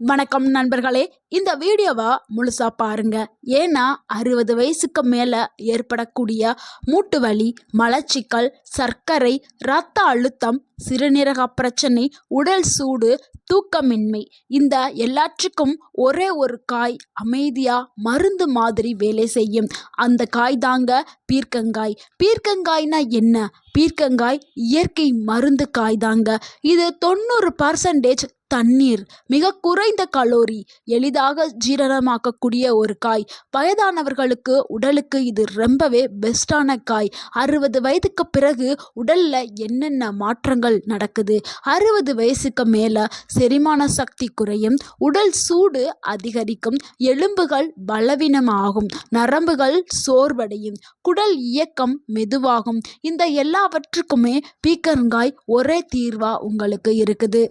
வணக்கம் நண்பர்களே, இந்த வீடியோவை முழுசா பாருங்க. ஏன்னா 60 வயசுக்கு மேலே ஏற்படக்கூடிய மூட்டு வலி, மலச்சிக்கல், சர்க்கரை, இரத்த அழுத்தம், சிறுநீரக பிரச்சனை, உடல் சூடு, தூக்கமின்மை, இந்த எல்லாற்றுக்கும் ஒரே ஒரு காய் அமைதியா மருந்து மாதிரி வேலை செய்யும். அந்த காய் தாங்க பீர்க்கங்காய். பீர்க்கங்காய்னா என்ன? பீர்க்கங்காய் இயற்கை மருந்து காய் தாங்க. இது 90% தண்ணீர், மிக குறைந்த கலோரி, எளிதாக ஜீரணமாக்கக்கூடிய ஒரு காய். வயதானவர்களுக்கு உடலுக்கு இது ரொம்பவே பெஸ்டான காய். 60 வயதுக்கு பிறகு உடல்ல என்னென்ன மாற்றங்கள் நடக்குது? 60 வயசுக்கு மேல செரிமான சக்தி குறையும், உடல் சூடு அதிகரிக்கும், எலும்புகள் பலவீனமாகும், நரம்புகள் சோர்வடையும், குடல் இயக்கம் மெதுவாகும். இந்த எல்லாவற்றுக்குமே பீர்க்கங்காய் ஒரே தீர்வா உங்களுக்கு இருக்குது.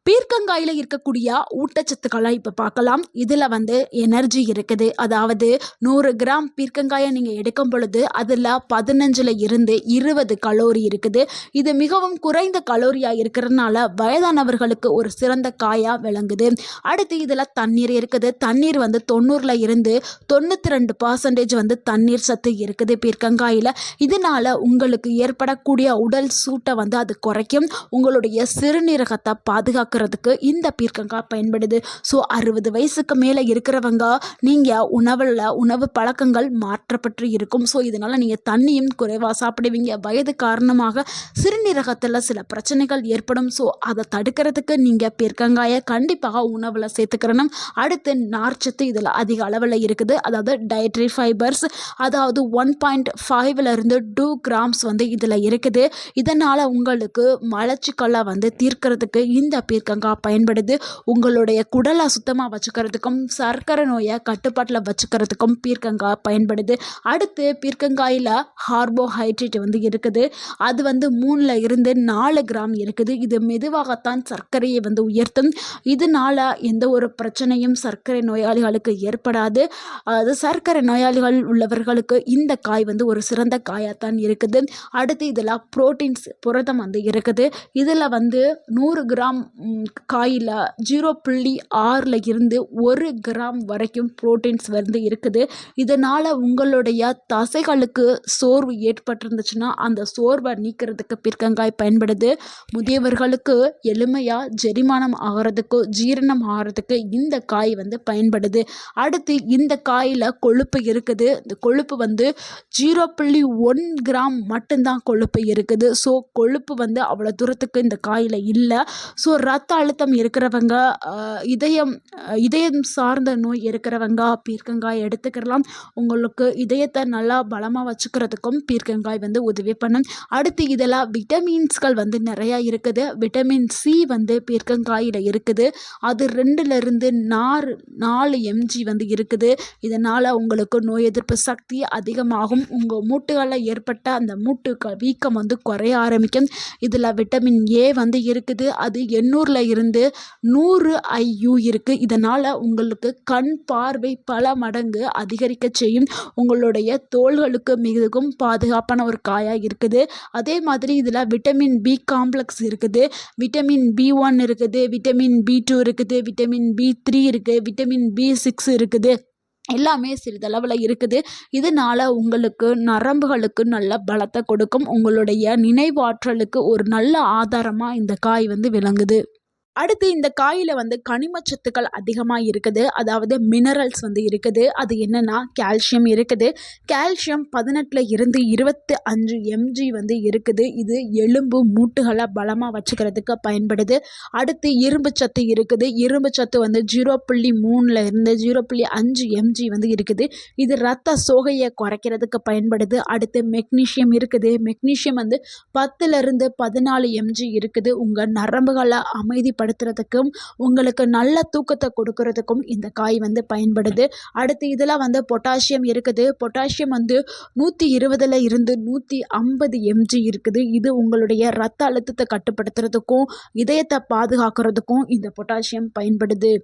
பீர்க்கங்காயில் இருக்கக்கூடிய ஊட்டச்சத்துக்களை இப்போ பார்க்கலாம். இதில் எனர்ஜி இருக்குது. அதாவது 100 கிராம் பீர்க்கங்காயை நீங்கள் எடுக்கும் பொழுது அதில் 15 இருந்து 20 கலோரி இருக்குது. இது மிகவும் குறைந்த கலோரியாக இருக்கிறதுனால வயதானவர்களுக்கு ஒரு சிறந்த காயாக விளங்குது. அடுத்து இதில் தண்ணீர் இருக்குது. தண்ணீர் 90 இருந்து 92% தண்ணீர் சத்து இருக்குது பீர்க்கங்காயில். இதனால் உங்களுக்கு ஏற்படக்கூடிய உடல் சூட்டை அது குறைக்கும். உங்களுடைய சிறுநீரகத்தை பாதுகாக்கிறதுக்கு இந்த பீர்க்கங்காய் பயன்படுது. ஸோ 60 வயசுக்கு மேலே இருக்கிறவங்க நீங்கள் உணவு பழக்கங்கள் மாற்றப்பட்டு இருக்கும். ஸோ இதனால் நீங்கள் தண்ணியும் குறைவாக சாப்பிடுவீங்க. வயது காரணமாக சிறுநீரகத்தில் சில பிரச்சனைகள் ஏற்படும். ஸோ அதை தடுக்கிறதுக்கு நீங்கள் பீர்க்கங்காயை கண்டிப்பாக உணவில் சேர்த்துக்கிறணும். அடுத்து நார்ச்சத்து இதில் அதிக அளவில் இருக்குது. அதாவது டயட்ரி ஃபைபர்ஸ், அதாவது 1.5 2 கிராம்ஸ் இதில் இருக்குது. இதனால் உங்களுக்கு மலச்சிக்கலை தீர்க்கிறதுக்கு இந்த பீர்க்கங்காய் பயன்படுது. உங்களுடைய குடலை சுத்தமாக வச்சுக்கிறதுக்கும் சர்க்கரை நோயை கட்டுப்பாட்டில் வச்சுக்கிறதுக்கும் பீர்க்கங்காய் பயன்படுது. அடுத்து பீர்க்கங்காயில் கார்போஹைட்ரேட் இருக்குது. அது 3 இருந்து 4 கிராம் இருக்குது. இது மெதுவாகத்தான் சர்க்கரையை உயர்த்தும். இதனால் எந்த ஒரு பிரச்சனையும் சர்க்கரை நோயாளிகளுக்கு ஏற்படாது. அது சர்க்கரை நோயாளிகள் உள்ளவர்களுக்கு இந்த காய் ஒரு சிறந்த காயாகத்தான் இருக்குது. அடுத்து இதில் புரோட்டீன்ஸ் புரதம் இருக்குது. இதில் 100 கிராம் காயில் 0.6 இருந்து 1 கிராம் வரைக்கும் புரோட்டீன்ஸ் இருக்குது. இதனால் உங்களுடைய தசைகளுக்கு சோர்வு ஏற்பட்டிருந்துச்சுன்னா அந்த சோர்வை நீக்கிறதுக்கு பீர்க்கங்காய் பயன்படுது. முதியவர்களுக்கு எளிமையாக ஜெரிமானம் ஆகிறதுக்கு, ஜீரணம் ஆகிறதுக்கு இந்த காய் பயன்படுது. அடுத்து இந்த காயில் கொழுப்பு இருக்குது. இந்த கொழுப்பு 0.1 கிராம் மட்டும்தான் கொழுப்பு இருக்குது. ஸோ கொழுப்பு அவ்வளோ தூரத்துக்கு இந்த காயில் இல்லை. ஸோ ரத்த அழுத்தம் இருக்கிறவங்க, இதயம் சார்ந்த நோய் இருக்கிறவங்க பீர்க்கங்காய் எடுத்துக்கலாம். உங்களுக்கு இதயத்தை நல்லா பலமாக வச்சுக்கிறதுக்கும் பீர்க்கங்காய் உதவி பண்ணும். அடுத்து இதில் விட்டமின்ஸ்கள் நிறையா இருக்குது. விட்டமின் சி பீர்க்கங்காயில் இருக்குது. அது 2 இருந்து 4 mg இருக்குது. இதனால் உங்களுக்கு நோய் எதிர்ப்பு சக்தி அதிகமாகும். உங்கள் மூட்டுகளில் ஏற்பட்ட அந்த மூட்டு வீக்கம் குறைய ஆரம்பிக்கும். இதில் விட்டமின் ஏ இருக்குது. அது 800 இருந்து 100 IU இருக்குது. இதனால் உங்களுக்கு கண் பார்வை பல மடங்கு அதிகரிக்க செய்யும். உங்களுடைய தோள்களுக்கு மிகவும் பாதுகாப்பான ஒரு காயாக இருக்குது. அதே மாதிரி இதில் விட்டமின் பி காம்ப்ளெக்ஸ் இருக்குது, விட்டமின் B1 இருக்குது, விட்டமின் B2 இருக்குது, விட்டமின் B3 இருக்குது, விட்டமின் B6 இருக்குது. எல்லாமே சிறிதளவில் இருக்குது. இதனால் உங்களுக்கு நரம்புகளுக்கு நல்ல பலத்தை கொடுக்கும். உங்களுடைய நினைவாற்றலுக்கு ஒரு நல்ல ஆதாரமாக இந்த காய் விளங்குது. அடுத்து இந்த காயில் கனிமச்சத்துக்கள் அதிகமாக இருக்குது. அதாவது மினரல்ஸ் இருக்குது. அது என்னென்னா கால்சியம் இருக்குது. கால்சியம் 18 இருந்து 25 mg இருக்குது. இது எலும்பு மூட்டுகளை பலமாக வச்சுக்கிறதுக்கு பயன்படுது. அடுத்து இரும்பு சத்து இருக்குது. இரும்பு சத்து 0.3 இருந்து 0.5 mg இருக்குது. இது ரத்த சோகையை குறைக்கிறதுக்கு பயன்படுது. அடுத்து மெக்னீஷியம் இருக்குது. மெக்னீஷியம் 10 இருந்து 14 mg இருக்குது. உங்கள் நரம்புகளை அமைதிப்படுத்துறதுக்கும் உங்களுக்கு நல்ல தூக்கத்தை கொடுக்கறதுக்கும் இந்த காய் பயன்படுது. அடுத்து இதில் பொட்டாசியம் இருக்குது. பொட்டாசியம் 120 இருந்து 150 mg இருக்குது. இது உங்களுடைய இரத்த அழுத்தத்தை கட்டுப்படுத்துறதுக்கும் இதயத்தை பாதுகாக்கிறதுக்கும் இந்த பொட்டாசியம் பயன்படுது.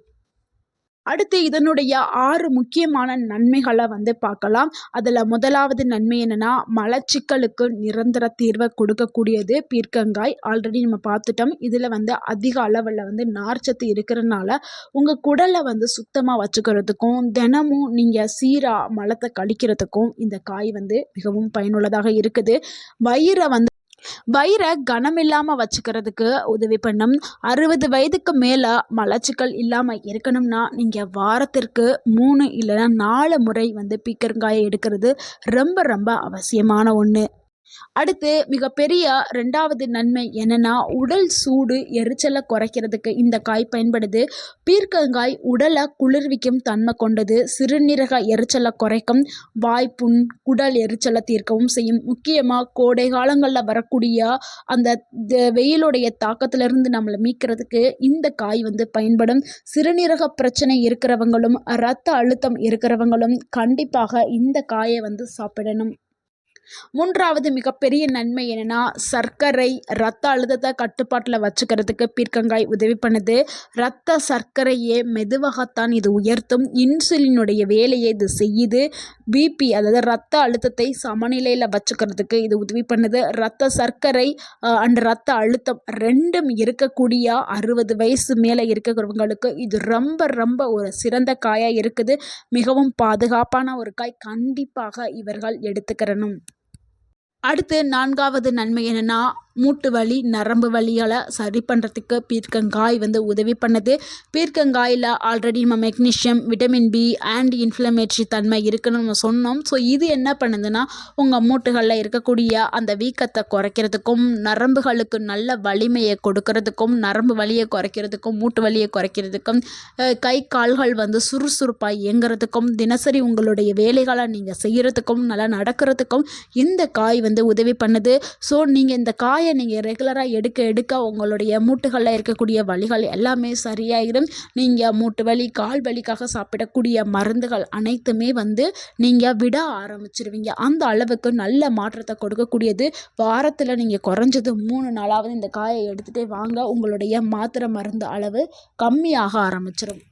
அடுத்து இதனுடைய 6 முக்கியமான நன்மைகளை பார்க்கலாம். அதில் முதலாவது நன்மை என்னென்னா, மலச்சிக்கலுக்கு நிரந்தர தீர்வை கொடுக்கக்கூடியது பீர்க்கங்காய். ஆல்ரெடி நம்ம பார்த்துட்டோம். இதில் அதிக அளவில் நார்ச்சத்து இருக்கிறதுனால உங்கள் குடலை சுத்தமாக வச்சுக்கிறதுக்கும் தினமும் நீங்கள் சீராக மலத்தை கழிக்கிறதுக்கும் இந்த காய் மிகவும் பயனுள்ளதாக இருக்குது. வயிறை கனமில்லாமல் வச்சுக்கிறதுக்கு உதவி பண்ணும். 60 வயதுக்கு மேலே மலச்சிக்கல் இல்லாமல் இருக்கணும்னா நீங்கள் வாரத்திற்கு 3 இல்லைன்னா 4 முறை பீர்க்கங்காயை எடுக்கிறது ரொம்ப ரொம்ப அவசியமான ஒன்று. அடுத்து மிகப்பெரிய 2வது நன்மை என்னென்னா, உடல் சூடு எரிச்சலை குறைக்கிறதுக்கு இந்த காய் பயன்படுது. பீர்க்கங்காய் உடலை குளிர்விக்கும் தன்மை கொண்டது. சிறுநீரக எரிச்சலை குறைக்கும், வாய்ப்புண் குடல் எரிச்சலை தீர்க்கவும் செய்யும். முக்கியமாக கோடை காலங்களில் வரக்கூடிய அந்த வெயிலுடைய தாக்கத்திலிருந்து நம்மளை மீட்கிறதுக்கு இந்த காய் பயன்படும். சிறுநீரக பிரச்சனை இருக்கிறவங்களும் இரத்த அழுத்தம் இருக்கிறவங்களும் கண்டிப்பாக இந்த காயை சாப்பிடணும். 3வது மிகப்பெரிய நன்மை என்னென்னா, சர்க்கரை இரத்த அழுத்தத்தை கட்டுப்பாட்டில் வச்சுக்கிறதுக்கு பீர்க்கங்காய் உதவி பண்ணுது. இரத்த சர்க்கரையை மெதுவாகத்தான் இது உயர்த்தும். இன்சுலினுடைய வேலையை இது செய்யுது. பிபி அதாவது இரத்த அழுத்தத்தை சமநிலையில் வச்சுக்கிறதுக்கு இது உதவி பண்ணுது. இரத்த சர்க்கரை அண்ட் இரத்த அழுத்தம் ரெண்டும் இருக்கக்கூடிய 60 வயசு மேலே இருக்கிறவங்களுக்கு இது ரொம்ப ரொம்ப ஒரு சிறந்த காயாக இருக்குது. மிகவும் பாதுகாப்பான ஒரு காய். கண்டிப்பாக இவர்கள் எடுத்துக்கிறணும். அடுத்து 4வது நன்மை என்னென்னா, மூட்டு வலி நரம்பு வலிகளை சரி பண்ணுறதுக்கு பீர்க்கங்காய் உதவி பண்ணுது. பீர்க்கங்காயில் ஆல்ரெடி நம்ம magnesium, vitamin B, anti inflammatory தன்மை இருக்குன்னு நம்ம சொன்னோம். ஸோ இது என்ன பண்ணுதுன்னா, உங்கள் மூட்டுகளில் இருக்கக்கூடிய அந்த வீக்கத்தை குறைக்கிறதுக்கும், நரம்புகளுக்கு நல்ல வலிமையை கொடுக்கறதுக்கும், நரம்பு வலியை குறைக்கிறதுக்கும், மூட்டு வலியை குறைக்கிறதுக்கும், கை கால்கள் சுறுசுறுப்பாக இயங்குறதுக்கும், தினசரி உங்களுடைய வேலைகளை நீங்கள் செய்கிறதுக்கும், நல்லா நடக்கிறதுக்கும் இந்த காய் உதவி பண்ணுது. ஸோ நீங்கள் இந்த காயை நீங்கள் ரெகுலராக எடுக்க உங்களுடைய மூட்டுகளில் இருக்கக்கூடிய வலிகள் எல்லாமே சரியாயிடும். நீங்கள் மூட்டு வலி கால் வலிக்காக சாப்பிடக்கூடிய மருந்துகள் அனைத்துமே நீங்கள் விட ஆரம்பிச்சிருவீங்க. அந்த அளவுக்கு நல்ல மாற்றத்தை கொடுக்கக்கூடியது. வாரத்தில் நீங்கள் குறைஞ்சது 3 நாளாவது இந்த காயை எடுத்துகிட்டே வாங்க. உங்களுடைய மாத்திரை மருந்து அளவு கம்மியாக ஆரம்பிச்சிடும்.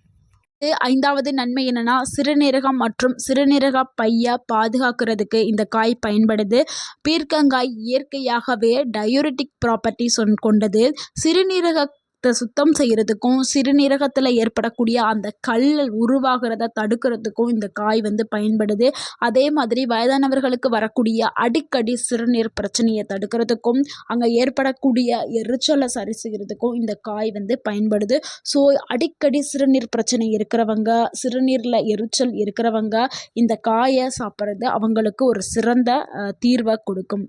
5வது நன்மை என்னென்னா, சிறுநீரகம் மற்றும் சிறுநீரக பையை பாதுகாக்கிறதுக்கு இந்த காய் பயன்படுது. பீர்க்கங்காய் இயற்கையாகவே டயூரிட்டிக் ப்ராப்பர்ட்டிஸ் கொண்டது. சிறுநீரகத்தை சுத்தம் செய்கிறதுக்கும், சிறுநீரகத்தில் ஏற்படக்கூடிய அந்த கல் உருவாகிறத தடுக்கிறதுக்கும் இந்த காய் பயன்படுது. அதே மாதிரி வயதானவர்களுக்கு வரக்கூடிய அடிக்கடி சிறுநீர் பிரச்சனையை தடுக்கிறதுக்கும், அங்கே ஏற்படக்கூடிய எரிச்சலை சரி செய்கிறதுக்கும் இந்த காய் பயன்படுது. ஸோ அடிக்கடி சிறுநீர் பிரச்சனை இருக்கிறவங்க, சிறுநீரில் எரிச்சல் இருக்கிறவங்க இந்த காயை சாப்பிட்றது அவங்களுக்கு ஒரு சிறந்த தீர்வை கொடுக்கும்.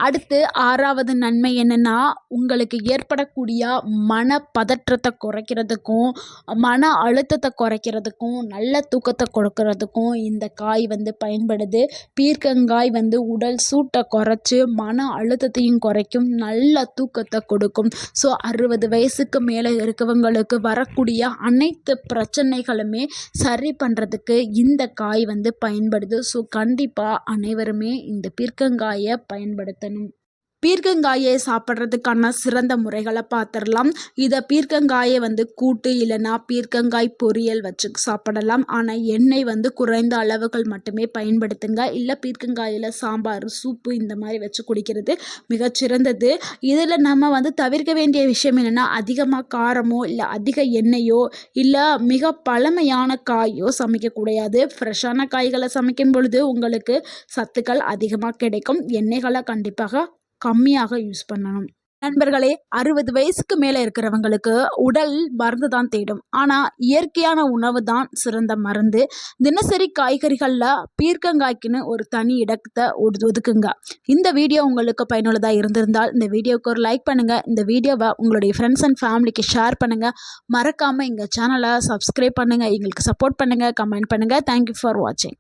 அடுத்து 6வது நன்மை என்னென்னா, உங்களுக்கு ஏற்படக்கூடிய மனப்பதற்றத்தை குறைக்கிறதுக்கும், மன அழுத்தத்தை குறைக்கிறதுக்கும், நல்ல தூக்கத்தை கொடுக்கறதுக்கும் இந்த காய் பயன்படுது. பீர்க்கங்காய் உடல் சூட்டை குறைச்சி மன அழுத்தத்தையும் குறைக்கும், நல்ல தூக்கத்தை கொடுக்கும். ஸோ 60 வயசுக்கு மேலே இருக்கவங்களுக்கு வரக்கூடிய அனைத்து பிரச்சனைகளுமே சரி பண்ணுறதுக்கு இந்த காய் பயன்படுது. ஸோ கண்டிப்பாக அனைவருமே இந்த பீர்க்கங்காயை பயன்படுத்தணும். பீர்க்கங்காயை சாப்பிட்றதுக்கான சிறந்த முறைகளை பார்த்துடலாம். இதை பீர்க்கங்காயை கூட்டு இல்லைன்னா பீர்க்கங்காய் பொரியல் வச்சு சாப்பிடலாம். ஆனால் எண்ணெய் குறைந்த அளவுகள் மட்டுமே பயன்படுத்துங்க. இல்லை பீர்க்கங்காயில் சாம்பார், சூப்பு இந்த மாதிரி வச்சு குடிக்கிறது மிகச்சிறந்தது. இதில் நம்ம தவிர்க்க வேண்டிய விஷயம் என்னென்னா, அதிகமாக காரமோ இல்லை அதிக எண்ணெயோ இல்லை மிக பழமையான காயோ சமைக்கக்கூடாது. ஃப்ரெஷ்ஷான காய்களை சமைக்கும் பொழுது உங்களுக்கு சத்துக்கள் அதிகமாக கிடைக்கும். எண்ணெய்களை கண்டிப்பாக கம்மியாக யூஸ் பண்ணணும். நண்பர்களே, 60 வயசுக்கு மேலே இருக்கிறவங்களுக்கு உடல் மருந்து தான் தேடும். ஆனால் இயற்கையான உணவு தான் சிறந்த மருந்து. தினசரி காய்கறிகளில் பீர்க்கங்காய்க்குன்னு ஒரு தனி இடத்தை ஒதுக்குங்க. இந்த வீடியோ உங்களுக்கு பயனுள்ளதாக இருந்திருந்தால் இந்த வீடியோவுக்கு ஒரு லைக் பண்ணுங்கள். இந்த வீடியோவை உங்களுடைய ஃப்ரெண்ட்ஸ் அண்ட் ஃபேமிலிக்கு ஷேர் பண்ணுங்கள். மறக்காமல் எங்கள் சேனலை சப்ஸ்கிரைப் பண்ணுங்கள். எங்களுக்கு சப்போர்ட் பண்ணுங்கள், கமெண்ட் பண்ணுங்கள். தேங்க்யூ ஃபார் வாட்சிங்.